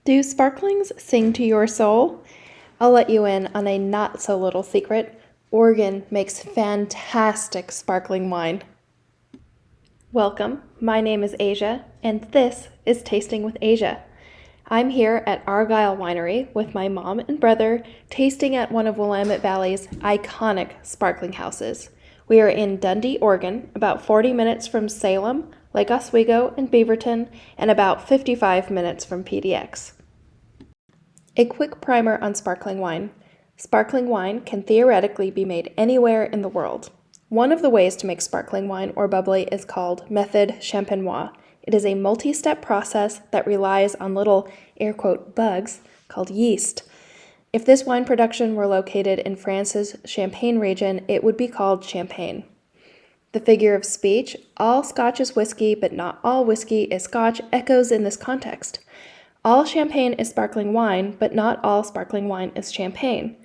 Do sparklings sing to your soul? I'll let you in on a not-so-little secret. Oregon makes fantastic sparkling wine. Welcome, my name is Azia, and this is Tasting with Azia. I'm here at Argyle Winery with my mom and brother, tasting at one of Willamette Valley's iconic sparkling houses. We are in Dundee, Oregon, about 40 minutes from Salem, Lake Oswego, and Beaverton, and about 55 minutes from PDX. A quick primer on sparkling wine. Sparkling wine can theoretically be made anywhere in the world. One of the ways to make sparkling wine or bubbly is called method champenoise. It is a multi-step process that relies on little, air quote, bugs called yeast. If this wine production were located in France's Champagne region, it would be called champagne. The figure of speech, all Scotch is whiskey, but not all whiskey is Scotch, echoes in this context. All champagne is sparkling wine, but not all sparkling wine is champagne.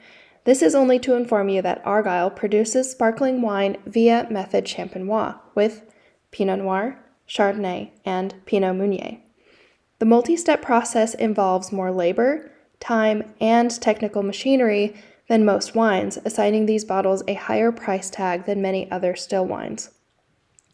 This is only to inform you that Argyle produces sparkling wine via method champenoise with Pinot Noir, Chardonnay, and Pinot Meunier. The multi-step process involves more labor, time, and technical machinery than most wines, assigning these bottles a higher price tag than many other still wines.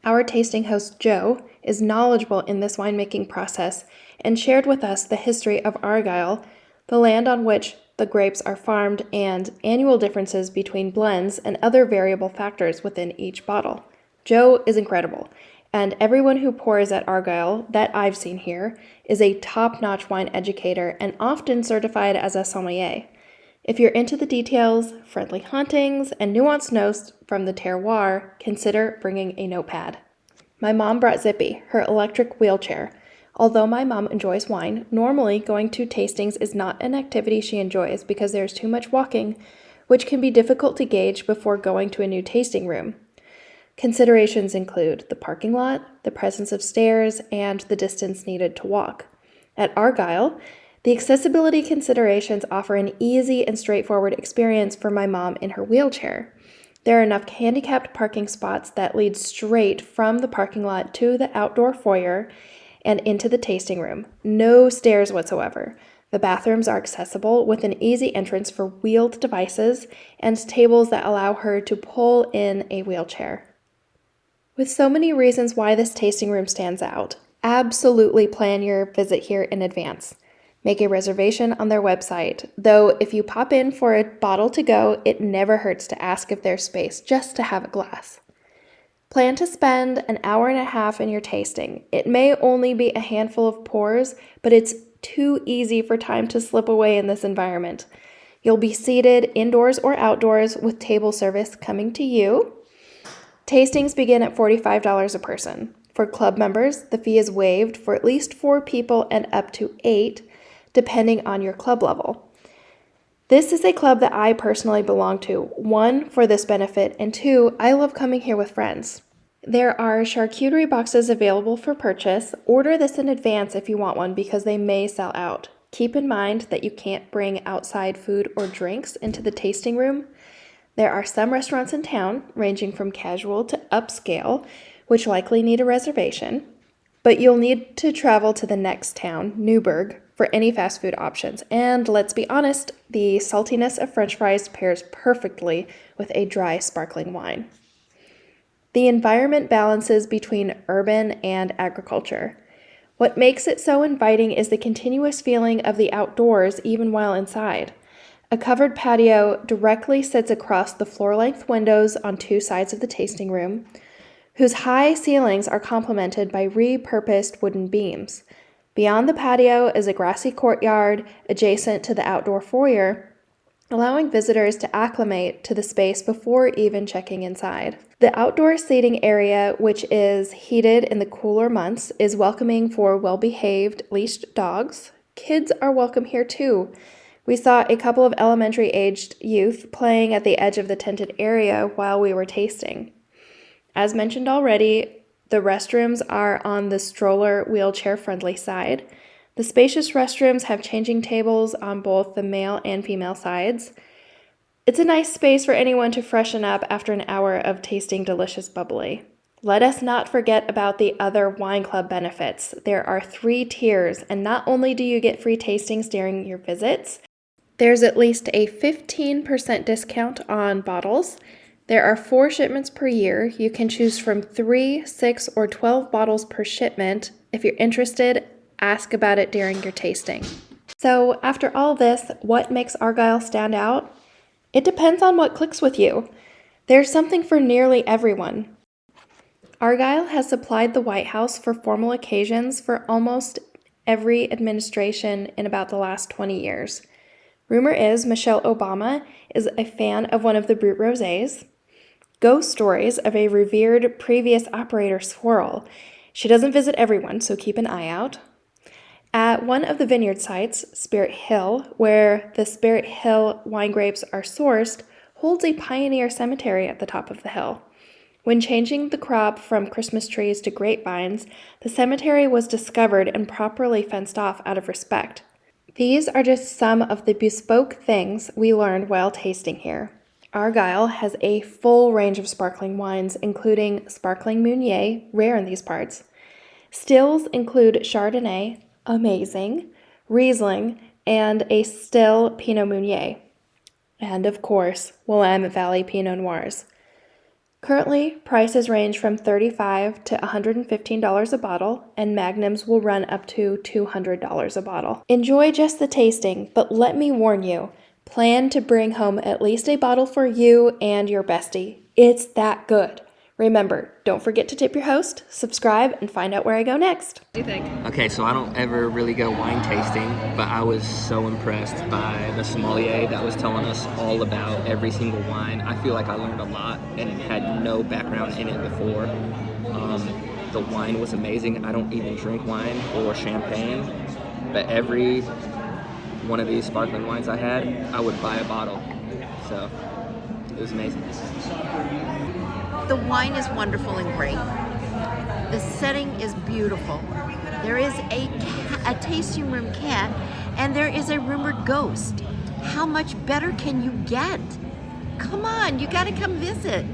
Our tasting host, Joe, is knowledgeable in this winemaking process and shared with us the history of Argyle, the land on which the grapes are farmed, and annual differences between blends and other variable factors within each bottle. Joe is incredible, and everyone who pours at Argyle that I've seen here is a top-notch wine educator and often certified as a sommelier. If you're into the details, friendly hauntings, and nuanced notes from the terroir, consider bringing a notepad. My mom brought Zippy, her electric wheelchair. Although my mom enjoys wine, normally going to tastings is not an activity she enjoys because there's too much walking, which can be difficult to gauge before going to a new tasting room. Considerations include the parking lot, the presence of stairs, and the distance needed to walk. At Argyle, the accessibility considerations offer an easy and straightforward experience for my mom in her wheelchair. There are enough handicapped parking spots that lead straight from the parking lot to the outdoor foyer and into the tasting room. No stairs whatsoever. The bathrooms are accessible with an easy entrance for wheeled devices and tables that allow her to pull in a wheelchair. With so many reasons why this tasting room stands out, absolutely plan your visit here in advance. Make a reservation on their website, though if you pop in for a bottle to go, it never hurts to ask if there's space just to have a glass. Plan to spend an hour and a half in your tasting. It may only be a handful of pours, but it's too easy for time to slip away in this environment. You'll be seated indoors or outdoors with table service coming to you. Tastings begin at $45 a person. For club members, the fee is waived for at least 4 people and up to 8, depending on your club level. This is a club that I personally belong to. 1, for this benefit, and 2, I love coming here with friends. There are charcuterie boxes available for purchase. Order this in advance if you want one because they may sell out. Keep in mind that you can't bring outside food or drinks into the tasting room. There are some restaurants in town, ranging from casual to upscale, which likely need a reservation, but you'll need to travel to the next town, Newburgh, for any fast food options. And let's be honest, the saltiness of French fries pairs perfectly with a dry sparkling wine. The environment balances between urban and agriculture. What makes it so inviting is the continuous feeling of the outdoors even while inside. A covered patio directly sits across the floor-length windows on 2 sides of the tasting room, whose high ceilings are complemented by repurposed wooden beams. Beyond the patio is a grassy courtyard adjacent to the outdoor foyer, allowing visitors to acclimate to the space before even checking inside. The outdoor seating area, which is heated in the cooler months, is welcoming for well-behaved leashed dogs. Kids are welcome here too. We saw a couple of elementary-aged youth playing at the edge of the tented area while we were tasting. As mentioned already, the restrooms are on the stroller wheelchair-friendly side. The spacious restrooms have changing tables on both the male and female sides. It's a nice space for anyone to freshen up after an hour of tasting delicious bubbly. Let us not forget about the other wine club benefits. There are 3 tiers, and not only do you get free tastings during your visits, there's at least a 15% discount on bottles. There are 4 shipments per year. You can choose from 3, 6, or 12 bottles per shipment. If you're interested, ask about it during your tasting. So after all this, what makes Argyle stand out? It depends on what clicks with you. There's something for nearly everyone. Argyle has supplied the White House for formal occasions for almost every administration in about the last 20 years. Rumor is Michelle Obama is a fan of one of the Brut Rosés. Ghost stories of a revered previous operator swirl. She doesn't visit everyone, so keep an eye out. At one of the vineyard sites, Spirit Hill, where the Spirit Hill wine grapes are sourced, holds a pioneer cemetery at the top of the hill. When changing the crop from Christmas trees to grapevines, the cemetery was discovered and properly fenced off out of respect. These are just some of the bespoke things we learned while tasting here. Argyle has a full range of sparkling wines, including sparkling Meunier, rare in these parts. Stills include Chardonnay, amazing, Riesling, and a still Pinot Meunier. And of course, Willamette Valley Pinot Noirs. Currently, prices range from $35 to $115 a bottle, and Magnums will run up to $200 a bottle. Enjoy just the tasting, but let me warn you, plan to bring home at least a bottle for you and your bestie. It's that good. Remember, don't forget to tip your host, subscribe, and find out where I go next. What do you think? Okay, so I don't ever really go wine tasting, but I was so impressed by the sommelier that was telling us all about every single wine. I feel like I learned a lot and had no background in it before. The wine was amazing. I don't even drink wine or champagne, but every one of these sparkling wines I had, I would buy a bottle. So it was amazing. The wine is wonderful and great. The setting is beautiful. There is a tasting room cat, and there is a rumored ghost. How much better can you get? Come on, you gotta come visit.